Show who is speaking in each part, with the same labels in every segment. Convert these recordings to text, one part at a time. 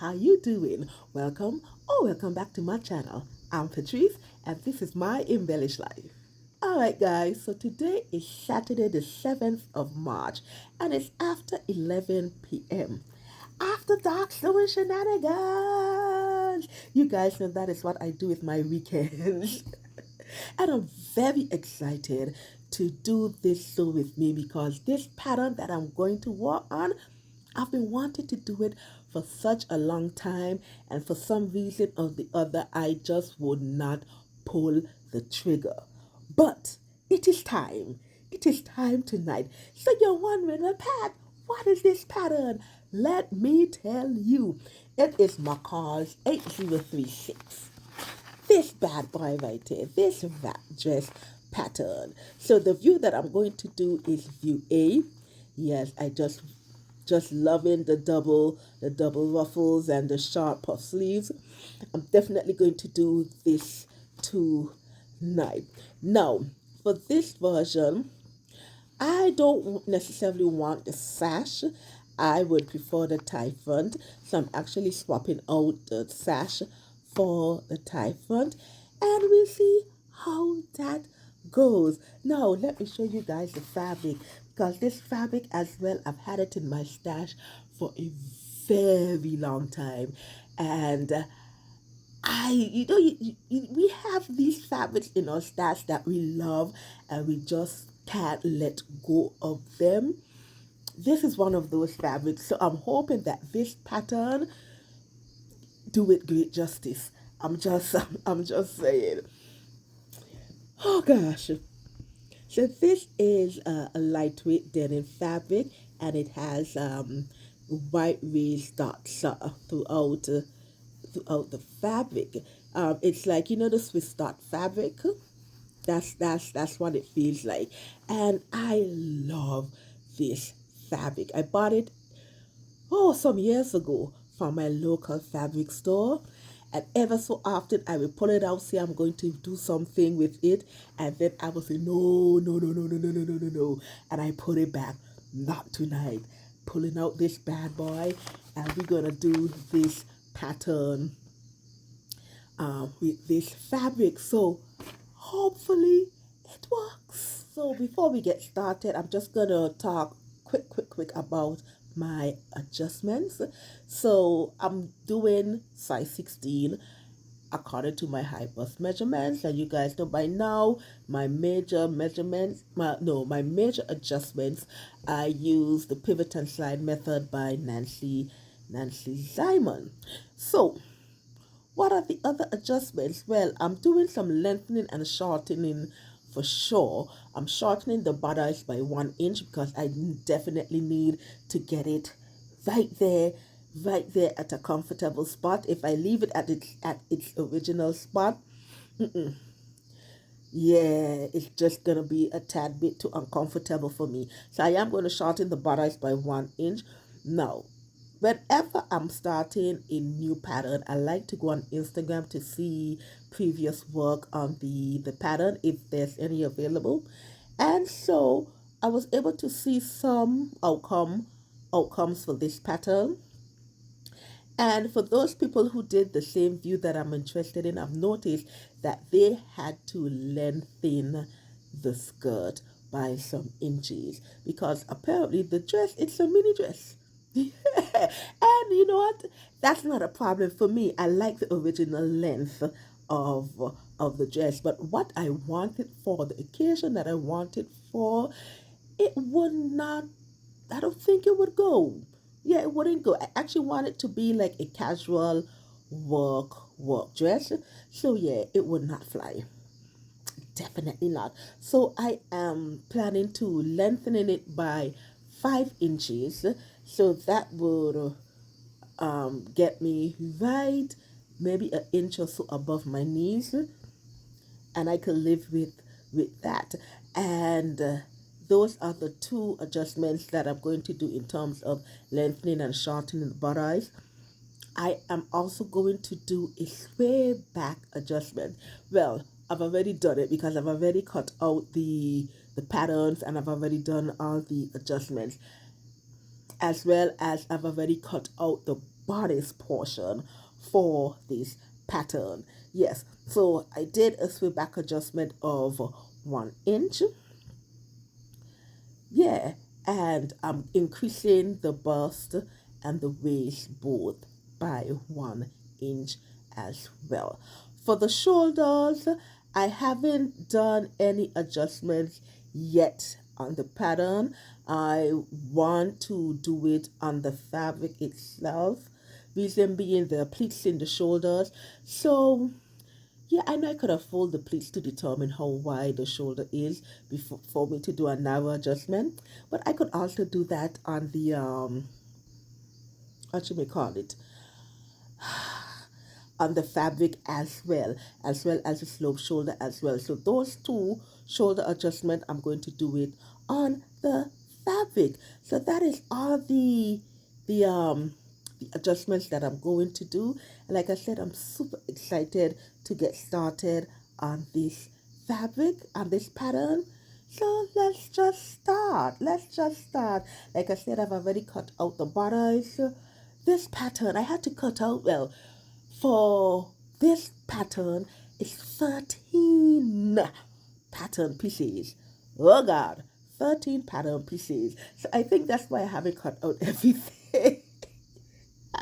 Speaker 1: how you doing? Welcome back to my channel. I'm Patrice and this is my embellished life. Alright guys, so today is Saturday the 7th of March and it's after 11 p.m. After dark doing shenanigans. You guys know that is what I do with my weekends. And I'm very excited to do this show with me because this pattern that I'm going to work on, I've been wanting to do it for such a long time, and for some reason or the other, I just would not pull the trigger. But it is time. It is time tonight. So you're wondering, well, Pat, what is this pattern? Let me tell you. It is McCall's 8036. This bad boy right here, this wrap dress pattern. So the view that I'm going to do is view A. Yes, I just loving the double ruffles and the sharp puff sleeves. I'm definitely going to do this tonight. Now, for this version, I don't necessarily want the sash. I would prefer the tie front. So I'm actually swapping out the sash for the tie front. And we'll see how that goes. Now, let me show you guys the fabric. Because this fabric as well, I've had it in my stash for a very long time. And we have these fabrics in our stash that we love and we just can't let go of them. This is one of those fabrics, so I'm hoping that this pattern do it great justice. I'm just saying. Oh gosh. So this is a lightweight denim fabric, and it has white raised dots throughout the fabric. It's like, you know, the Swiss dot fabric. That's what it feels like, and I love this fabric. I bought it some years ago from my local fabric store, and ever so often I will pull it out, say I'm going to do something with it, and then I will say no, no, no, no, no, no, no, no, no, no, and I put it back. Not tonight. Pulling out this bad boy, and we're gonna do this pattern with this fabric. So hopefully it works. So before we get started, I'm just gonna talk quick about my adjustments. So I'm doing size 16 according to my high bust measurements, and you guys know by now my major adjustments, I use the pivot and slide method by Nancy Simon. So what are the other adjustments? Well, I'm doing some lengthening and shortening for sure. I'm shortening the bodice by 1 inch because I definitely need to get it right there at a comfortable spot. If I leave it at its original spot, yeah, it's just gonna be a tad bit too uncomfortable for me. So I am going to shorten the bodice by 1 inch. Now, whenever I'm starting a new pattern, I like to go on Instagram to see previous work on the pattern, if there's any available. And so I was able to see some outcomes for this pattern. And for those people who did the same view that I'm interested in, I've noticed that they had to lengthen the skirt by some inches because apparently the dress, it's a mini dress. And you know what? That's not a problem for me. I like the original length of the dress, but what I wanted for the occasion that I wanted for, it would not. I don't think it would go. Yeah, it wouldn't go. I actually want it to be like a casual work dress. So yeah, it would not fly. Definitely not. So I am planning to lengthening it by 5 inches. So that would get me right maybe an inch or so above my knees, and I could live with that. And those are the two adjustments that I'm going to do in terms of lengthening and shortening the bodice. I am also going to do a sway back adjustment. Well, I've already done it because I've already cut out the patterns and I've already done all the adjustments, as well as I've already cut out the bodice portion for this pattern. Yes, so I did a sweep back adjustment of 1 inch. Yeah, and I'm increasing the bust and the waist both by 1 inch as well. For the shoulders, I haven't done any adjustments yet on the pattern. I want to do it on the fabric itself, reason being the pleats in the shoulders. So yeah, I know I could have folded the pleats to determine how wide the shoulder is before for me to do a narrow adjustment, but I could also do that on the what you may call it, on the fabric as well as the slope shoulder as well. So those two shoulder adjustment, I'm going to do it on the fabric. So that is all the adjustments that I'm going to do. And like I said, I'm super excited to get started on this fabric, on this pattern. So let's just start. Like I said, I've already cut out the bodice. This pattern, I had to cut out, well, for this pattern, it's 13 pattern pieces. Oh God, 13 pattern pieces. So I think that's why I haven't cut out everything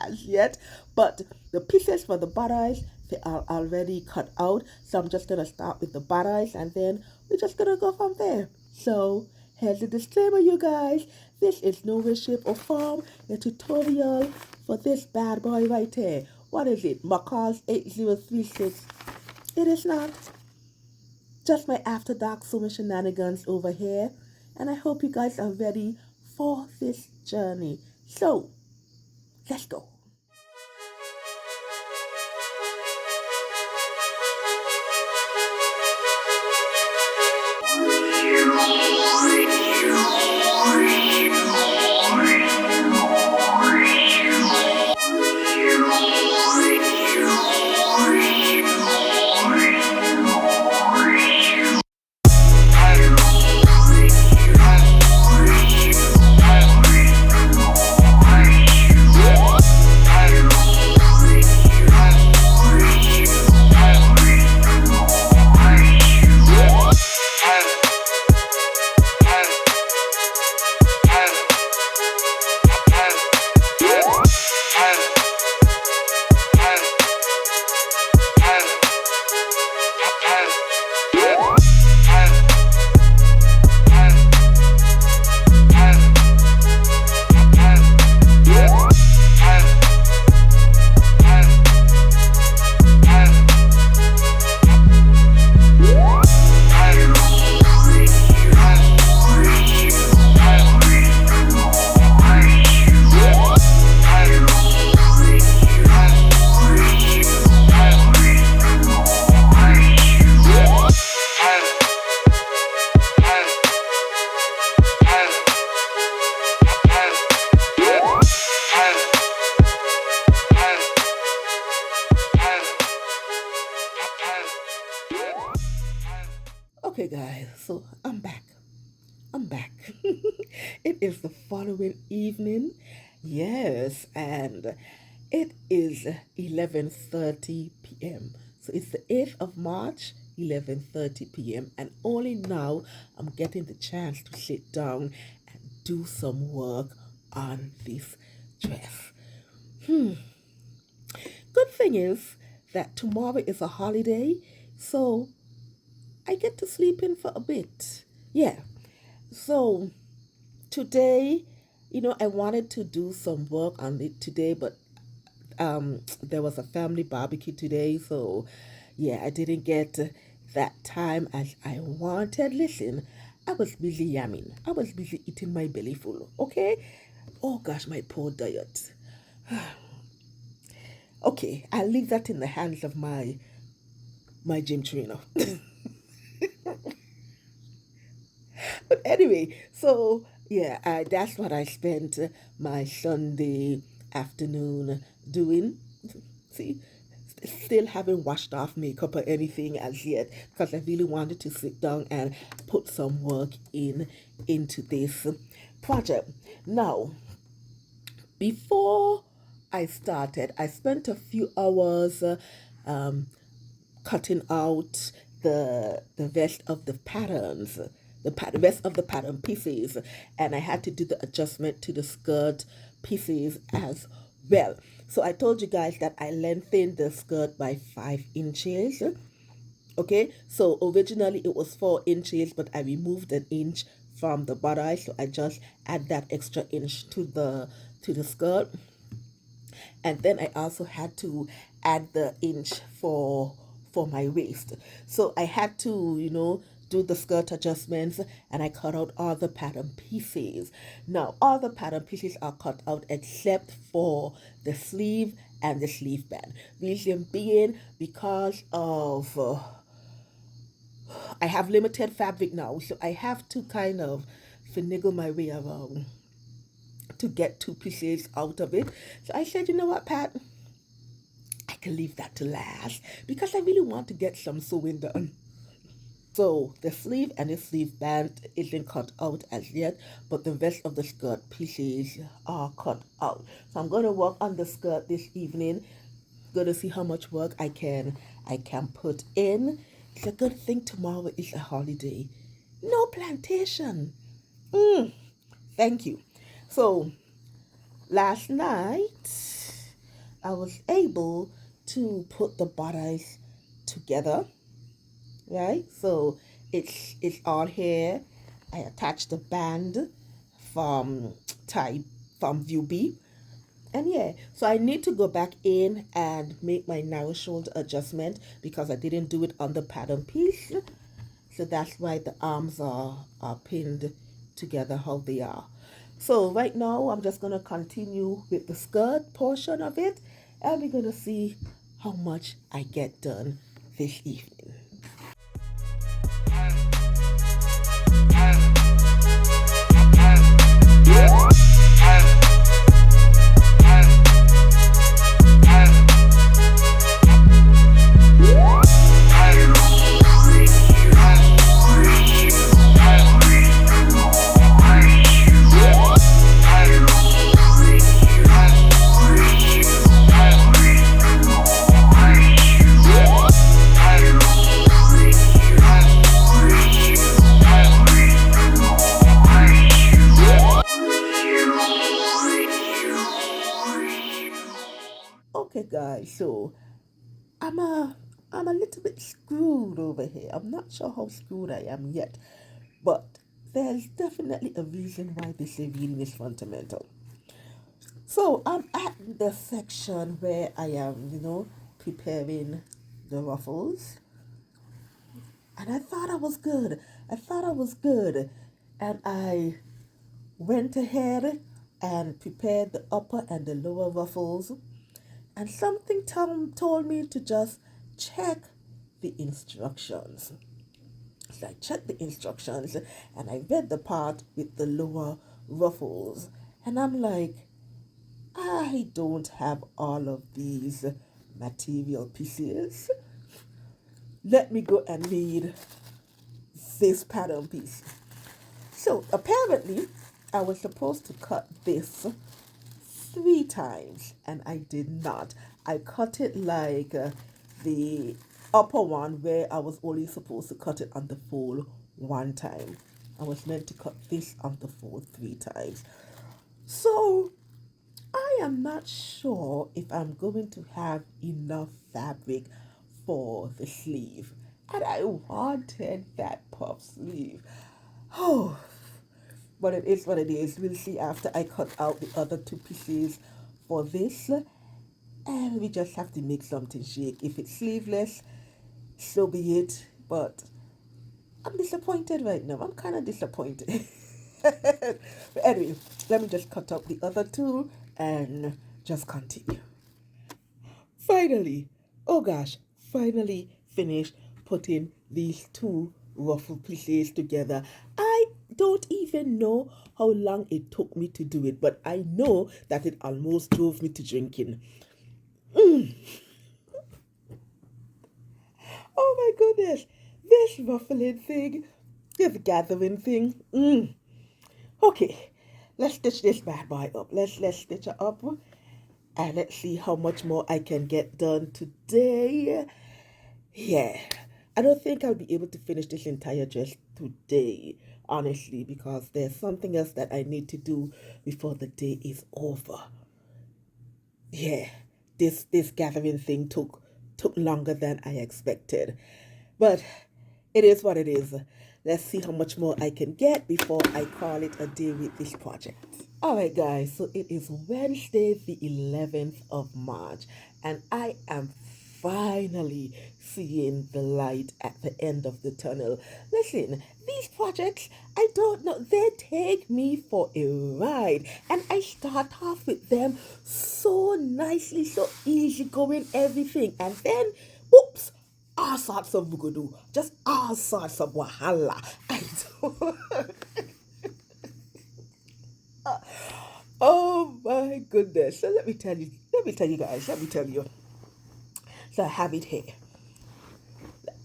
Speaker 1: as yet. But the pieces for the bodice, they are already cut out. So I'm just going to start with the bodice and then we're just going to go from there. So here's the disclaimer, you guys. This is no way, shape, or form a tutorial for this bad boy right here. What is it? McCall's 8036. It is not. Just my after dark summer shenanigans over here. And I hope you guys are ready for this journey. So, let's go. Okay, guys, so I'm back. It is the following evening. Yes, and it is 11:30 p.m. So it's the 8th of March, 11:30 p.m. And only now I'm getting the chance to sit down and do some work on this dress. Good thing is that tomorrow is a holiday, so I get to sleep in for a bit. Yeah. So today, I wanted to do some work on it today, but there was a family barbecue today, so yeah, I didn't get that time as I wanted. Listen, I was busy yamming. I was busy eating my belly full. Okay? Oh gosh, my poor diet. Okay, I'll leave that in the hands of my gym trainer. But anyway, so yeah, that's what I spent my Sunday afternoon doing. See, still haven't washed off makeup or anything as yet because I really wanted to sit down and put some work into this project. Now, before I started, I spent a few hours um, cutting out the rest of the patterns, the rest of the pattern pieces, and I had to do the adjustment to the skirt pieces as well. So I told you guys that I lengthened the skirt by 5 inches. Okay, so originally it was 4 inches, but I removed an inch from the body, so I just add that extra inch to the skirt. And then I also had to add the inch for my waist. So I had to, do the skirt adjustments, and I cut out all the pattern pieces. Now all the pattern pieces are cut out except for the sleeve and the sleeve band. Reason being because of I have limited fabric now, so I have to kind of finagle my way around to get 2 pieces out of it. So I said, you know what, Pat? I can leave that to last because I really want to get some sewing done. So the sleeve and the sleeve band isn't cut out as yet, but the rest of the skirt pieces are cut out. So I'm going to work on the skirt this evening. Going to see how much work I can put in. It's a good thing tomorrow is a holiday. No plantation. Thank you. So last night I was able to put the bodice together, right? So it's all here. I attached the band from view B. And yeah, so I need to go back in and make my narrow shoulder adjustment because I didn't do it on the pattern piece. So that's why the arms are pinned together how they are. So right now I'm just going to continue with the skirt portion of it, and we're going to see how much I get done this evening. Okay guys, so I'm a I'm a little bit screwed over here. I'm not sure how screwed I am yet, but there's definitely a reason why this reading is fundamental. So I'm at the section where I am, preparing the ruffles, and I thought I was good. And I went ahead and prepared the upper and the lower ruffles, and something told me to just check the instructions. So I checked the instructions and I read the part with the lower ruffles, and I'm like, I don't have all of these material pieces. Let me go and read this pattern piece. So apparently I was supposed to cut this 3 times, and I did not. I cut it like the upper one where I was only supposed to cut it on the fold 1 time. I was meant to cut this on the fold 3 times. So I am not sure if I'm going to have enough fabric for the sleeve. And I wanted that puff sleeve. Oh, but it is what it is. We'll see after I cut out the other 2 pieces for this. And we just have to make something shake. If it's sleeveless, so be it. But I'm disappointed right now. I'm kind of disappointed. But anyway, let me just cut out the other 2 and just continue. Finally, oh gosh, finally finished putting these 2 ruffle pieces together. I don't even know how long it took me to do it, but I know that it almost drove me to drinking. Oh my goodness, this ruffling thing, this gathering thing. Okay, let's stitch this bad boy up. Let's stitch it up. And let's see how much more I can get done today. Yeah, I don't think I'll be able to finish this entire dress today, honestly, because there's something else that I need to do before the day is over. Yeah, this gathering thing took longer than I expected. But it is what it is. Let's see how much more I can get before I call it a day with this project. All right, guys, so it is Wednesday, the 11th of March, and I am finally seeing the light at the end of the tunnel. Listen, these projects, I don't know, they take me for a ride, and I start off with them so nicely, so easy going, everything, and then, whoops, all sorts of bugudu, just all sorts of wahala. I don't. Oh my goodness. So let me tell you. So I have it here.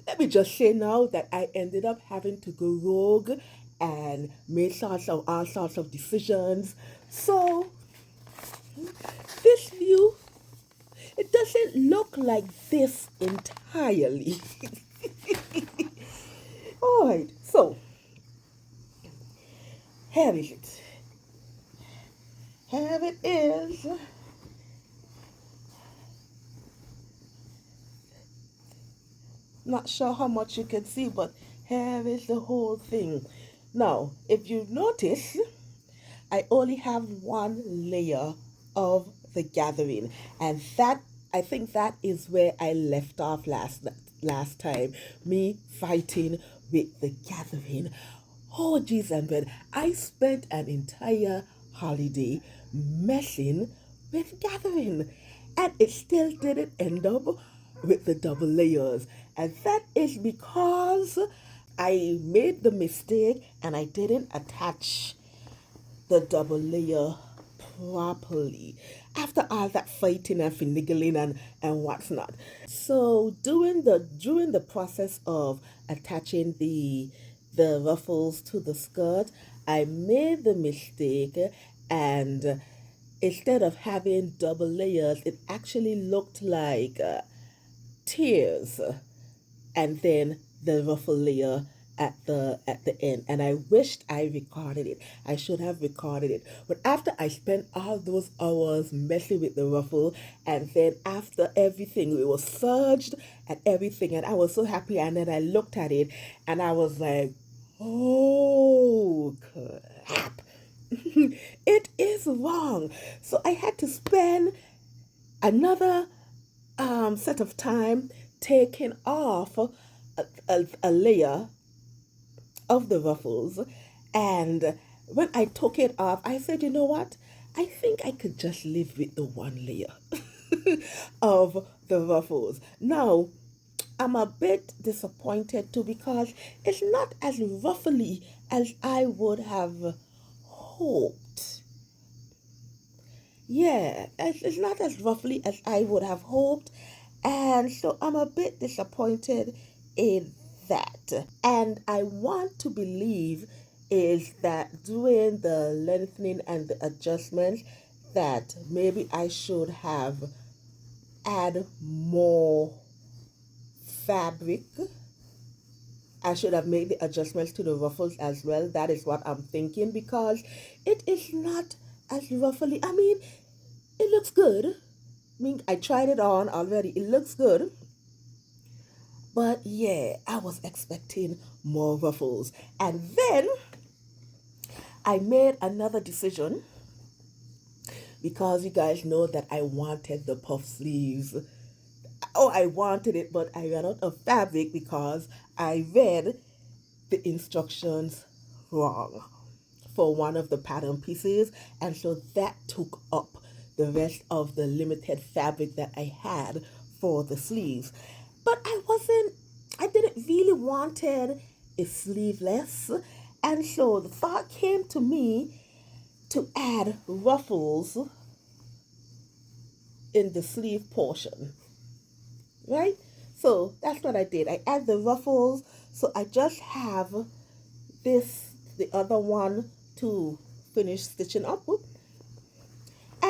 Speaker 1: Let me just say now that I ended up having to go rogue and make all sorts of decisions. So this view, it doesn't look like this entirely. Alright, so here is it. Here it is. Not sure how much you can see, but here is the whole thing. Now, if you notice, I only have one layer of the gathering, and that I think that is where I left off last time. Me fighting with the gathering. Oh, geez, and Ben, I spent an entire holiday messing with gathering, and it still didn't end up with the double layers. And that is because I made the mistake and I didn't attach the double layer properly after all that fighting and finagling and what's not. So during the process of attaching the ruffles to the skirt, I made the mistake, and instead of having double layers, it actually looked like tears, and then the ruffle layer at the end. And I wished I recorded it. I should have recorded it. But after I spent all those hours messing with the ruffle, and then after everything, it was surged and everything, and I was so happy. And then I looked at it and I was like, oh crap. It is wrong. So I had to spend another set of time taking off a layer of the ruffles. And when I took it off, I said, you know what? I think I could just live with the one layer of the ruffles. Now, I'm a bit disappointed too because it's not as ruffly as I would have hoped. Yeah, it's not as roughly as I would have hoped, and so I'm a bit disappointed in that. And I want to believe is that doing the lengthening and the adjustments, that maybe I should have add more fabric. I should have made the adjustments to the ruffles as well. That is what I'm thinking, because it is not as ruffly. I mean, it looks good. I mean, I tried it on already. It looks good. But yeah, I was expecting more ruffles. And then I made another decision, because you guys know that I wanted the puff sleeves. Oh, I wanted it, but I ran out of fabric because I read the instructions wrong for one of the pattern pieces, and so that took up the rest of the limited fabric that I had for the sleeves. But I didn't really wanted a sleeveless, and so the thought came to me to add ruffles in the sleeve portion, right? So that's what I did. I add the ruffles, so I just have the other one to finish stitching up with.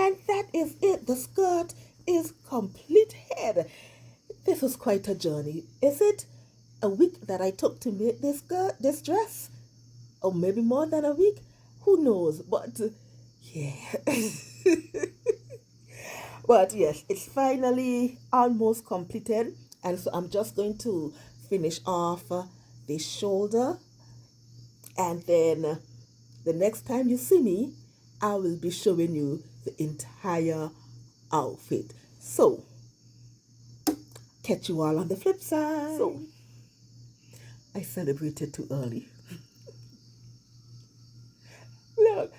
Speaker 1: And that is it. The skirt is completed. This was quite a journey. Is it a week that I took to make this skirt, this dress? Or maybe more than a week? Who knows? But yeah. But yes, it's finally almost completed. And so I'm just going to finish off the shoulder. And then the next time you see me, I will be showing you the entire outfit. So, catch you all on the flip side. So, I celebrated too early. Look,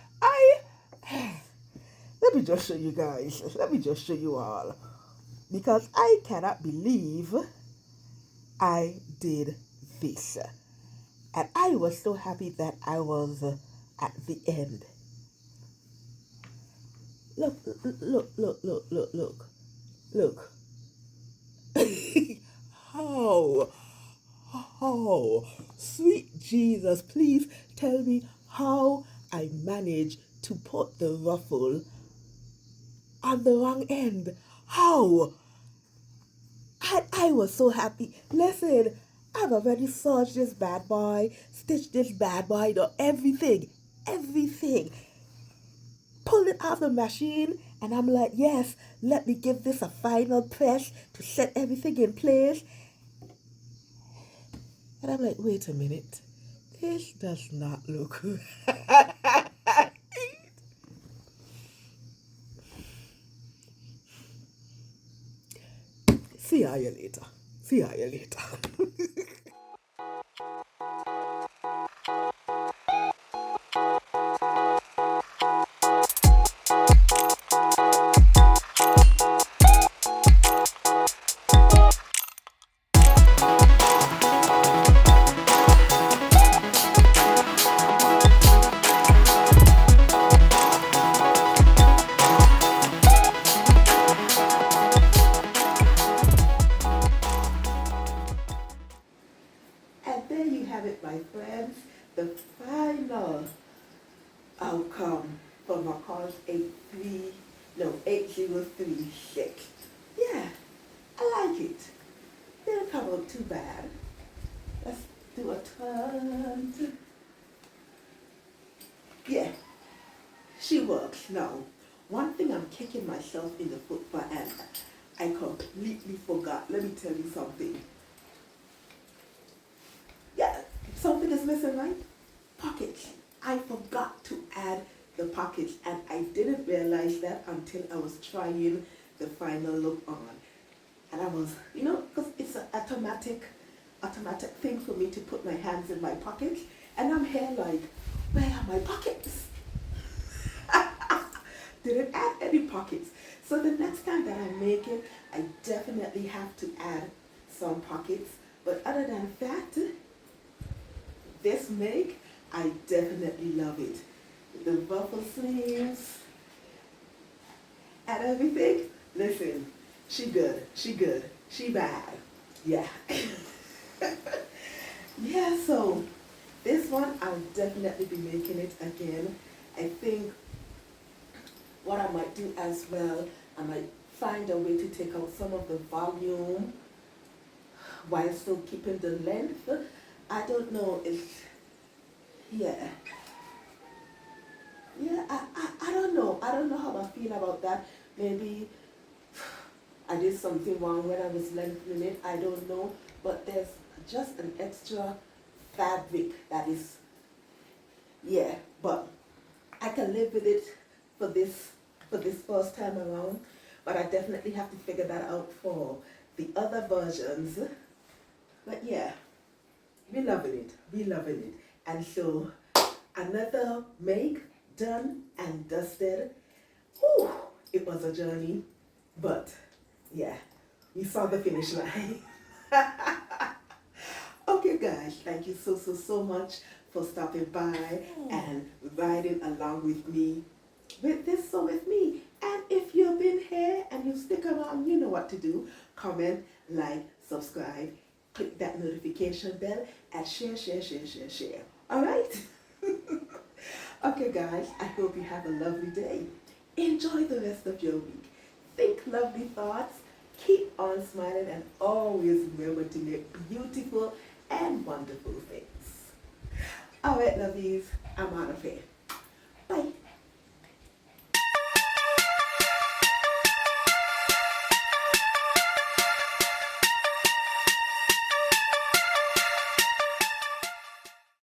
Speaker 1: let me just show you guys. Let me just show you all. Because I cannot believe I did this. And I was so happy that I was at the end. Look, look, look, look, look, look, look. How? How? Sweet Jesus, please tell me how I managed to put the ruffle on the wrong end. How? I was so happy. Listen, I've already serged this bad boy, stitched this bad boy, everything, everything. Pulled it out of the machine, and I'm like, yes, let me give this a final press to set everything in place. And I'm like, wait a minute, this does not look right. See you later. See you later. And there you have it, my friends, the final outcome for McCall's 8036. Yeah, I like it. Didn't come out too bad. Let's do a turn. Yeah, she works now. One thing I'm kicking myself in the foot for, and I completely forgot. Let me tell you something. Yeah, something is missing, right? Pockets. I forgot to add the pockets, and I didn't realize that until I was trying the final look on. And I was, because it's an automatic thing for me to put my hands in my pockets, and I'm here like, where are my pockets? Didn't add any pockets. So the next time that I make it, I definitely have to add some pockets. But other than that, this make, I definitely love it. The ruffle sleeves and everything. Listen, she good, she bad. Yeah. Yeah, so this one I'll definitely be making it again. I think what I might do as well, I might find a way to take out some of the volume while still keeping the length. I don't know if, yeah, I don't know. I don't know how I feel about that. Maybe I did something wrong when I was lengthening it. I don't know. But there's just an extra fabric that is, yeah, but I can live with it for this first time around. But I definitely have to figure that out for the other versions. But yeah, we loving it. And so another make done and dusted. Whew, it was a journey, but yeah, we saw the finish line. Okay guys, thank you so much for stopping by and riding along with me with this Sew With Me. And if you've been here and you stick around, you know what to do. Comment, like, subscribe, click that notification bell, and share. All right? Okay guys, I hope you have a lovely day. Enjoy the rest of your week. Think lovely thoughts, keep on smiling, and always remember to make beautiful and wonderful things. All right, lovies, I'm out of here.